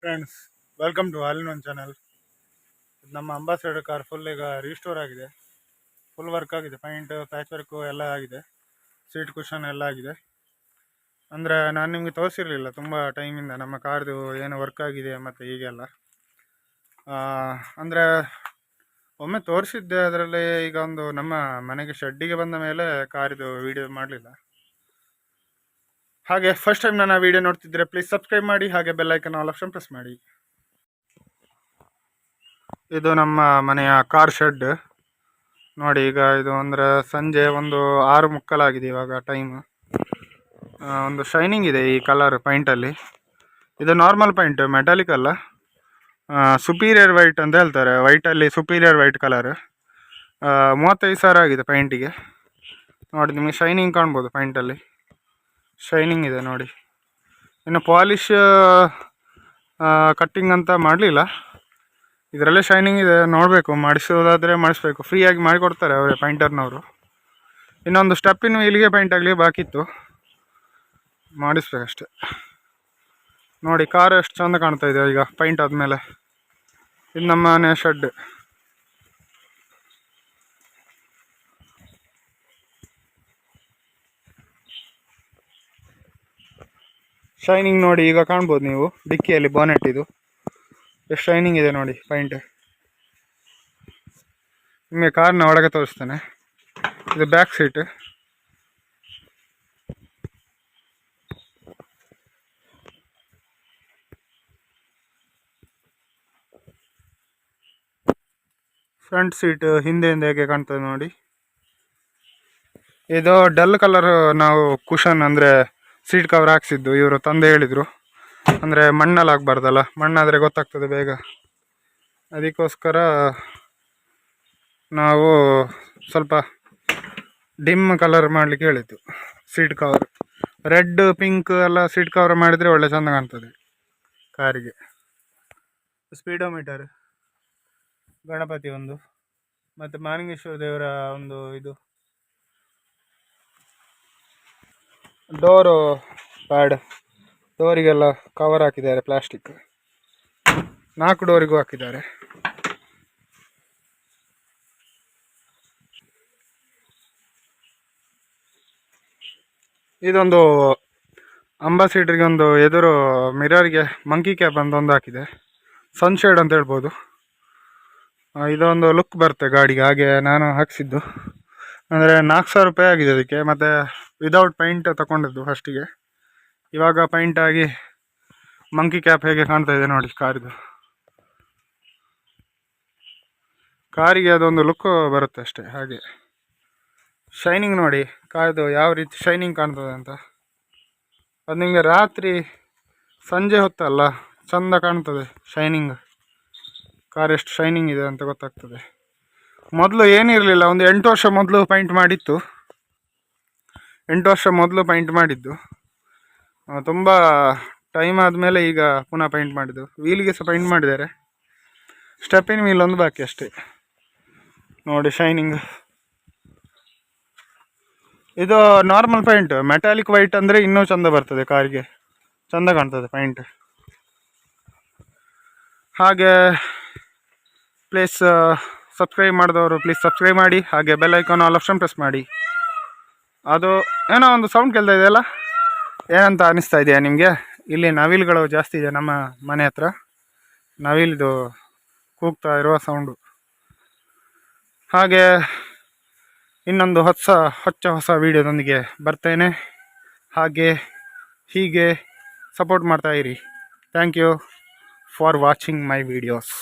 Friends, welcome to all in one channel. ನಮ್ಮ ambassador car full ಈಗ restore ಆಗಿದೆ. Full work ಆಗಿದೆ. Paint, patch work ಎಲ್ಲ ಆಗಿದೆ. ಸೀಟ್ ಕುಷನ್ ಎಲ್ಲ ಆಗಿದೆ. ಅಂದರೆ ನಾನು ನಿಮಗೆ ತೋರಿಸಿರಲಿಲ್ಲ ತುಂಬ ಟೈಮಿಂದ ನಮ್ಮ ಕಾರ್ದು ಏನು ವರ್ಕ್ ಆಗಿದೆ ಮತ್ತು ಹೀಗೆಲ್ಲ. ಅಂದರೆ ಒಮ್ಮೆ ತೋರಿಸಿದ್ದೆ, ಅದರಲ್ಲಿ ಈಗ ಒಂದು ನಮ್ಮ ಮನೆಗೆ ಶೆಡ್ಡಿಗೆ ಬಂದ ಮೇಲೆ ಕಾರಿದು ವಿಡಿಯೋ ಮಾಡಲಿಲ್ಲ. ಹಾಗೆ ಫಸ್ಟ್ ಟೈಮ್ ನಾನು ಆ ವಿಡಿಯೋ ನೋಡ್ತಿದ್ರೆ ಪ್ಲೀಸ್ ಸಬ್ಸ್ಕ್ರೈಬ್ ಮಾಡಿ, ಹಾಗೆ bell icon all option press ಮಾಡಿ. ಇದು ನಮ್ಮ ಮನೆಯ ಕಾರ್ ಶೆಡ್ ನೋಡಿ. ಈಗ ಇದು ಅಂದರೆ ಸಂಜೆ ಒಂದು 6:15 ಇವಾಗ ಟೈಮ್. ಒಂದು ಶೈನಿಂಗ್ ಇದೆ ಈ ಕಲರ್ ಪೈಂಟಲ್ಲಿ. ಇದು ನಾರ್ಮಲ್ ಪೈಂಟ್, ಮೆಟಾಲಿಕ್ ಅಲ್ಲ, ಸುಪೀರಿಯರ್ ವೈಟ್ ಅಂತ ಹೇಳ್ತಾರೆ. ವೈಟಲ್ಲಿ ಸುಪೀರಿಯರ್ ವೈಟ್ ಕಲರ್. 35,000 ಆಗಿದೆ ಪೈಂಟಿಗೆ. ನೋಡಿ, ನಿಮಗೆ ಶೈನಿಂಗ್ ಕಾಣ್ಬೋದು. ಪೈಂಟಲ್ಲಿ ಶೈನಿಂಗ್ ಇದೆ ನೋಡಿ. ಇನ್ನು ಪಾಲಿಶ್ ಕಟ್ಟಿಂಗ್ ಅಂತ ಮಾಡಲಿಲ್ಲ, ಇದರಲ್ಲೇ ಶೈನಿಂಗ್ ಇದೆ. ನೋಡಬೇಕು, ಮಾಡಿಸೋದಾದರೆ ಮಾಡಿಸ್ಬೇಕು. ಫ್ರೀಯಾಗಿ ಮಾಡಿಕೊಡ್ತಾರೆ ಅವರೇ ಪೈಂಟರ್ನವರು. ಇನ್ನೊಂದು ಸ್ಟೆಪ್ಪಿನ ವೀಲಿಗೆ ಪೈಂಟ್ ಆಗಲಿ ಬಾಕಿ ಇತ್ತು, ಮಾಡಿಸ್ಬೇಕಷ್ಟೆ. ನೋಡಿ ಕಾರ್ ಎಷ್ಟು ಚೆಂದ ಕಾಣ್ತಾ ಇದೆ ಈಗ ಪೈಂಟ್ ಆದಮೇಲೆ. ಇದು ನಮ್ಮ ಮನೆ ಶೆಡ್. ಶೈನಿಂಗ್ ನೋಡಿ ಈಗ ಕಾಣ್ಬೋದು ನೀವು, ಡಿಕ್ಕಿಯಲ್ಲಿ ಬಾನೆಟ್ ಇದು ಎಷ್ಟು ಶೈನಿಂಗ್ ಇದೆ ನೋಡಿ ಪೈಂಟ್. ನಿಮಗೆ ಕಾರ್ನ ಒಳಗೆ ತೋರಿಸ್ತೇನೆ. ಇದು ಬ್ಯಾಕ್ ಸೀಟ್. ಫ್ರಂಟ್ ಸೀಟ್ ಹಿಂದೆಯಿಂದ ಹೇಗೆ ಕಾಣ್ತದೆ ನೋಡಿ. ಇದು ಡಲ್ ಕಲರ್ ನಾವು ಕುಷನ್ ಅಂದರೆ ಸೀಟ್ ಕವರ್ ಹಾಕ್ಸಿದ್ದು. ಇವರು ತಂದೆ ಹೇಳಿದರು, ಅಂದರೆ ಮಣ್ಣಲ್ಲಿ ಆಗಬಾರ್ದಲ್ಲ, ಮಣ್ಣಾದರೆ ಗೊತ್ತಾಗ್ತದೆ ಬೇಗ. ಅದಕ್ಕೋಸ್ಕರ ನಾವು ಸ್ವಲ್ಪ ಡಿಮ್ ಕಲರ್ ಮಾಡಲಿಕ್ಕೆ ಹೇಳಿದ್ದು. ಸೀಟ್ ಕವರ್ ರೆಡ್, ಪಿಂಕ್ ಎಲ್ಲ ಸೀಟ್ ಕವರ್ ಮಾಡಿದರೆ ಒಳ್ಳೆ ಚೆಂದ ಕಾಣ್ತದೆ ಕಾರಿಗೆ. ಸ್ಪೀಡೋಮೀಟರ್, ಗಣಪತಿ ಒಂದು, ಮತ್ತು ಮಾಲಿಂಗೇಶ್ವರ ದೇವರ ಒಂದು ಇದು ಡೋರು ಪ್ಯಾಡ್. ಡೋರಿಗೆಲ್ಲ ಕವರ್ ಹಾಕಿದ್ದಾರೆ ಪ್ಲಾಸ್ಟಿಕ್. 4 ಡೋರಿಗೂ ಹಾಕಿದ್ದಾರೆ. ಇದೊಂದು ಅಂಬಾಸಿಡರ್ಗೆ ಒಂದು ಎದುರು ಮಿರರ್ಗೆ ಮಂಕಿ ಕ್ಯಾಪ್ ಅಂತ ಒಂದು ಹಾಕಿದೆ. ಸನ್ಶೇಡ್ ಅಂತ ಹೇಳ್ಬೋದು. ಇದೊಂದು ಲುಕ್ ಬರುತ್ತೆ ಗಾಡಿಗೆ, ಹಾಗೆ ನಾನು ಹಾಕ್ಸಿದ್ದು. ಅಂದರೆ 4,000 ರೂಪಾಯಿ ಆಗಿದೆ ಅದಕ್ಕೆ. ಮತ್ತು ವಿದೌಟ್ ಪೈಂಟ್ ತಗೊಂಡಿದ್ದು ಫಸ್ಟಿಗೆ. ಇವಾಗ ಪೈಂಟ್ ಆಗಿ ಮಂಕಿ ಕ್ಯಾಪ್ ಹೇಗೆ ಕಾಣ್ತಾ ಇದೆ ನೋಡಿ ಕಾರಿದು. ಕಾರಿಗೆ ಅದೊಂದು ಲುಕ್ ಬರುತ್ತೆ ಅಷ್ಟೇ. ಹಾಗೆ ಶೈನಿಂಗ್ ನೋಡಿ ಕಾರಿದು ಯಾವ ರೀತಿ ಶೈನಿಂಗ್ ಕಾಣ್ತದೆ ಅಂತ. ಅದು ನಿಮಗೆ ರಾತ್ರಿ ಸಂಜೆ ಹೊತ್ತಲ್ಲ ಚೆಂದ ಕಾಣ್ತದೆ ಶೈನಿಂಗ್. ಕಾರ್ ಎಷ್ಟು ಶೈನಿಂಗ್ ಇದೆ ಅಂತ ಗೊತ್ತಾಗ್ತದೆ. ಮೊದಲು ಏನಿರಲಿಲ್ಲ, ಒಂದು 8 ವರ್ಷ ಮೊದಲು ಪೈಂಟ್ ಮಾಡಿತ್ತು. 8 ವರ್ಷ ಮೊದಲು ಪೈಂಟ್ ಮಾಡಿದ್ದು. ತುಂಬ ಟೈಮ್ ಆದಮೇಲೆ ಈಗ ಪುನಃ ಪೈಂಟ್ ಮಾಡಿದ್ದು. ವೀಲಿಗೆ ಸಹ ಪೈಂಟ್ ಮಾಡಿದ್ದಾರೆ. ಸ್ಟೆಪ್ಪಿನ ವೀಲ್ ಒಂದು ಬಾಕಿ ಅಷ್ಟೇ ನೋಡಿ. ಶೈನಿಂಗ್ ಇದು ನಾರ್ಮಲ್ ಪೈಂಟ್. ಮೆಟಾಲಿಕ್ ವೈಟ್ ಅಂದರೆ ಇನ್ನೂ ಚೆಂದ ಬರ್ತದೆ ಕಾರಿಗೆ, ಚೆಂದ ಕಾಣ್ತದೆ ಪೈಂಟ್. ಹಾಗೆ ಪ್ಲೀಸ್ ಸಬ್ಸ್ಕ್ರೈಬ್ ಮಾಡಿದವರು ಪ್ಲೀಸ್ ಸಬ್ಸ್ಕ್ರೈಬ್ ಮಾಡಿ, ಹಾಗೆ bell icon all option press ಮಾಡಿ. ಅದು ಏನೋ ಒಂದು ಸೌಂಡ್ ಕೇಳ್ತಾ ಇದೆಯಲ್ಲ, ಏನಂತ ಅನಿಸ್ತಾ ಇದೆಯಾ ನಿಮಗೆ? ಇಲ್ಲಿ ನವಿಲುಗಳು ಜಾಸ್ತಿ ಇದೆ ನಮ್ಮ ಮನೆ ಹತ್ರ. ನವಿಲಿದು ಕೂಗ್ತಾ ಇರುವ ಸೌಂಡು. ಹಾಗೆ ಇನ್ನೊಂದು ಹೊಸ ವೀಡಿಯೋದೊಂದಿಗೆ ಬರ್ತೇನೆ. ಹಾಗೆ ಹೀಗೆ ಸಪೋರ್ಟ್ ಮಾಡ್ತಾ ಇರಿ. Thank you for watching my videos.